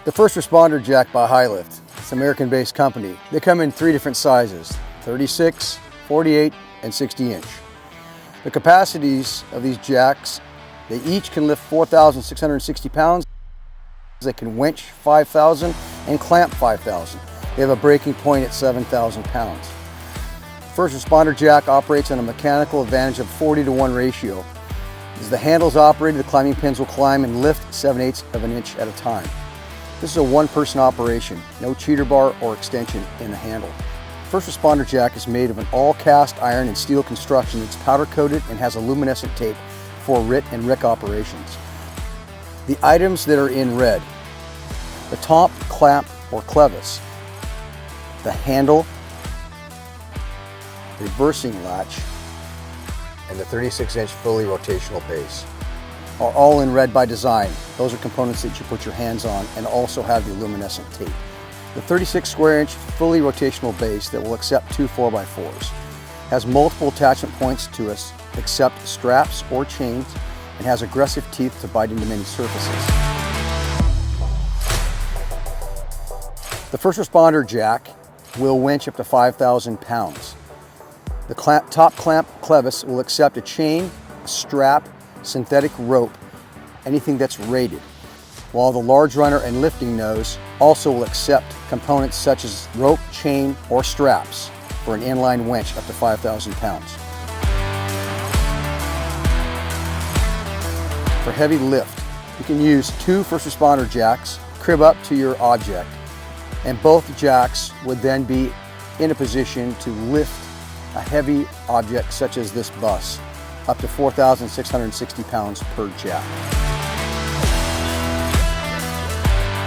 The First Responder Jack by Highlift. It's an American-based company. They come in 3 different sizes, 36, 48, and 60 inch. The capacities of these jacks, they each can lift 4,660 pounds. They can winch 5,000 and clamp 5,000. They have a breaking point at 7,000 pounds. First Responder Jack operates on a mechanical advantage of 40-to-1 ratio. As the handle is operated, the climbing pins will climb and lift 7/8 of an inch at a time. This is a one-person operation, no cheater bar or extension in the handle. First Responder Jack is made of an all-cast iron and steel construction that's powder-coated and has a luminescent tape for RIT and RIC operations. The items that are in red: the top clamp or clevis, the handle, reversing latch, and the 36-inch fully rotational base are all in red by design. Those are components that you put your hands on and also have the luminescent tape. The 36 square inch fully rotational base that will accept 2 4x4s has multiple attachment points to accept straps or chains and has aggressive teeth to bite into many surfaces. The First Responder Jack will winch up to 5,000 pounds. The top clamp clevis will accept a chain, strap, synthetic rope, anything that's rated, while the large runner and lifting nose also will accept components such as rope, chain, or straps for an inline winch up to 5,000 pounds. For heavy lift, you can use 2 First Responder Jacks, crib up to your object, and both jacks would then be in a position to lift a heavy object such as this bus up to 4,660 pounds per jack.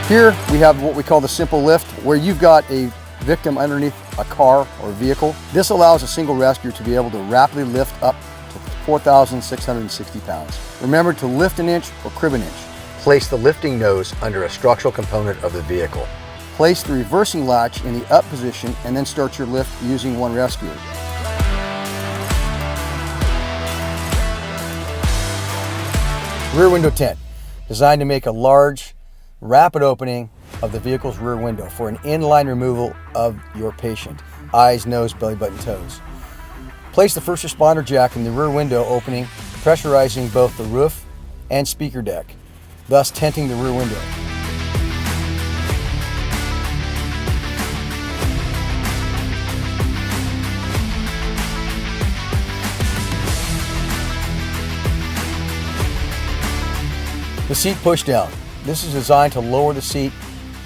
Here we have what we call the simple lift, where you've got a victim underneath a car or vehicle. This allows a single rescuer to be able to rapidly lift up to 4,660 pounds. Remember to lift an inch or crib an inch. Place the lifting nose under a structural component of the vehicle. Place the reversing latch in the up position and then start your lift using one rescuer. Rear window tent, designed to make a large, rapid opening of the vehicle's rear window for an inline removal of your patient, eyes, nose, belly button, toes. Place the First Responder Jack in the rear window opening, pressurizing both the roof and speaker deck, thus tenting the rear window. The seat push down. This is designed to lower the seat,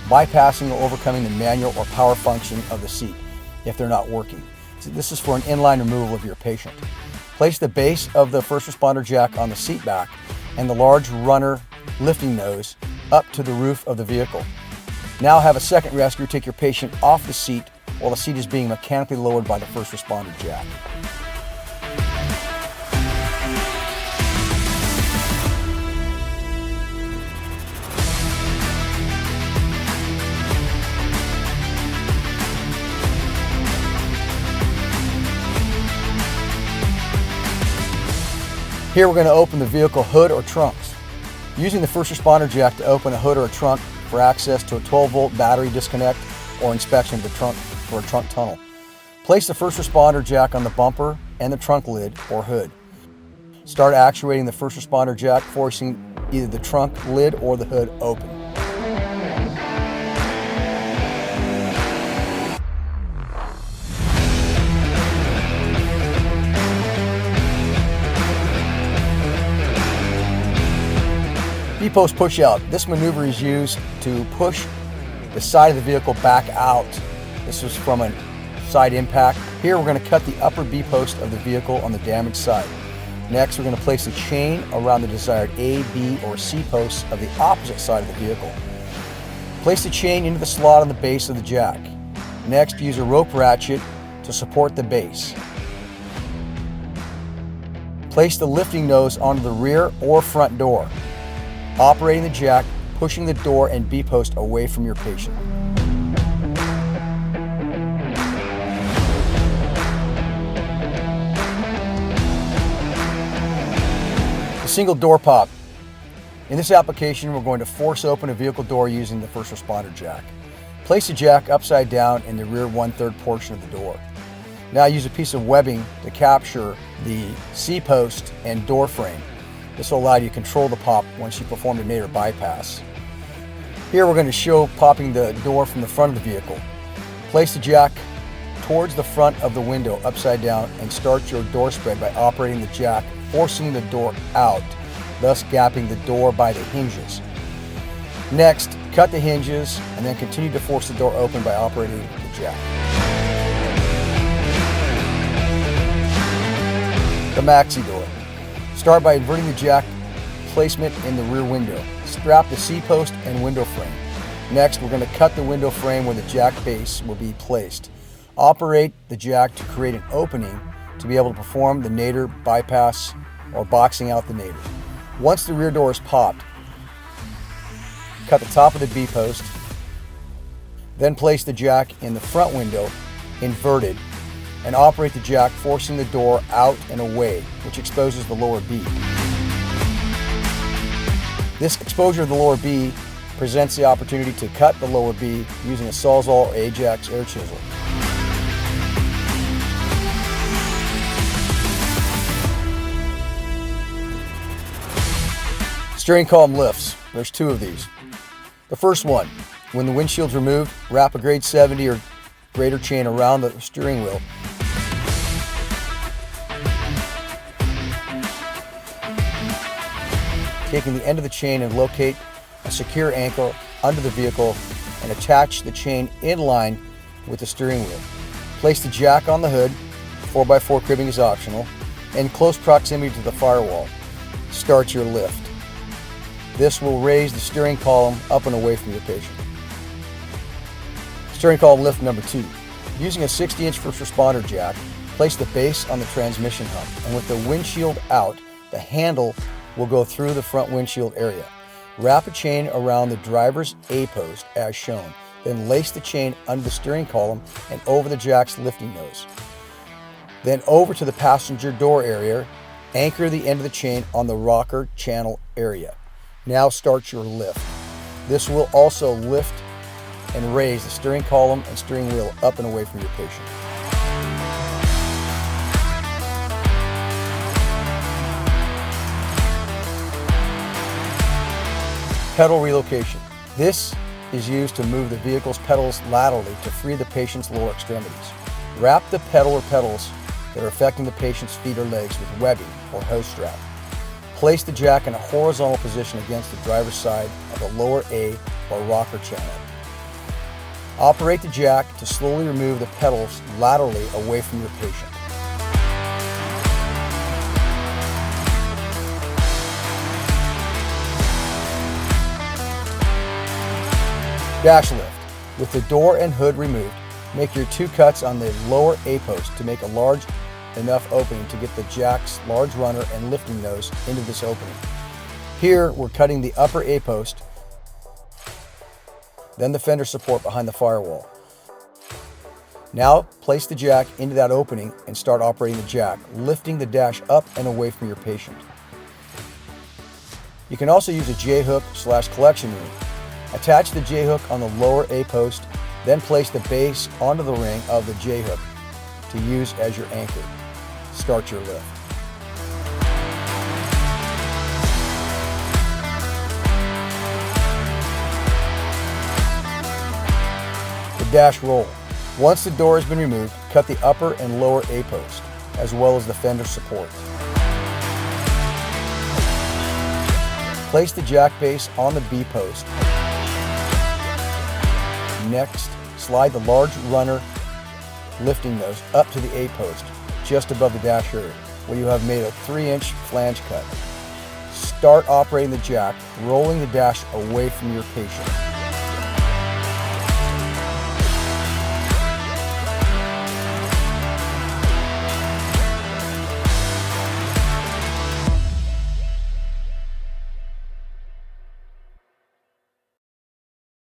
bypassing or overcoming the manual or power function of the seat if they're not working. So this is for an inline removal of your patient. Place the base of the First Responder Jack on the seat back and the large runner lifting nose up to the roof of the vehicle. Now have a second rescuer take your patient off the seat while the seat is being mechanically lowered by the First Responder Jack. Here we're going to open the vehicle hood or trunks. Using the First Responder Jack to open a hood or a trunk for access to a 12-volt battery disconnect or inspection of the trunk for a trunk tunnel. Place the First Responder Jack on the bumper and the trunk lid or hood. Start actuating the First Responder Jack, forcing either the trunk lid or the hood open. B-post push out. This maneuver is used to push the side of the vehicle back out. This was from a side impact. Here we're going to cut the upper B-post of the vehicle on the damaged side. Next, we're going to place a chain around the desired A, B, or C posts of the opposite side of the vehicle. Place the chain into the slot on the base of the jack. Next, use a rope ratchet to support the base. Place the lifting nose onto the rear or front door, operating the jack, pushing the door and B-post away from your patient. The single door pop. In this application, we're going to force open a vehicle door using the first responder jack. Place the jack upside down in the rear 1/3 portion of the door. Now use a piece of webbing to capture the C-post and door frame. This will allow you to control the pop once you perform the nadir bypass. Here we're going to show popping the door from the front of the vehicle. Place the jack towards the front of the window upside down and start your door spread by operating the jack, forcing the door out, thus gapping the door by the hinges. Next, cut the hinges and then continue to force the door open by operating the jack. The Maxi door. Start by inverting the jack placement in the rear window. Strap the C-post and window frame. Next, we're going to cut the window frame where the jack base will be placed. Operate the jack to create an opening to be able to perform the nadir bypass or boxing out the nadir. Once the rear door is popped, cut the top of the B-post, then place the jack in the front window inverted and operate the jack forcing the door out and away, which exposes the lower B. This exposure of the lower B presents the opportunity to cut the lower B using a Sawzall or Ajax air chisel. Steering column lifts. There's two of these. The first one, when the windshield's removed, wrap a grade 70 or greater chain around the steering wheel. Taking the end of the chain and locate a secure anchor under the vehicle and attach the chain in line with the steering wheel. Place the jack on the hood, 4x4 cribbing is optional, in close proximity to the firewall. Start your lift. This will raise the steering column up and away from your patient. Steering column lift number 2. Using a 60-inch first responder jack, place the base on the transmission hump, and with the windshield out, the handle will go through the front windshield area. Wrap a chain around the driver's A-post as shown, then lace the chain under the steering column and over the jack's lifting nose. Then over to the passenger door area, anchor the end of the chain on the rocker channel area. Now start your lift. This will also lift and raise the steering column and steering wheel up and away from your patient. Pedal relocation. This is used to move the vehicle's pedals laterally to free the patient's lower extremities. Wrap the pedal or pedals that are affecting the patient's feet or legs with webbing or hose strap. Place the jack in a horizontal position against the driver's side of the lower A or rocker channel. Operate the jack to slowly remove the pedals laterally away from your patient. Dash lift. With the door and hood removed, make your 2 cuts on the lower A-post to make a large enough opening to get the jack's large runner and lifting nose into this opening. Here we're cutting the upper A-post, then the fender support behind the firewall. Now place the jack into that opening and start operating the jack, lifting the dash up and away from your patient. You can also use a J-hook / collection ring. Attach the J-hook on the lower A-post, then place the base onto the ring of the J-hook to use as your anchor. Start your lift. The dash roll. Once the door has been removed, cut the upper and lower A-post, as well as the fender support. Place the jack base on the B-post. Next, slide the large runner lifting nose up to the A-post, just above the dash area, where you have made a 3-inch flange cut. Start operating the jack, rolling the dash away from your patient.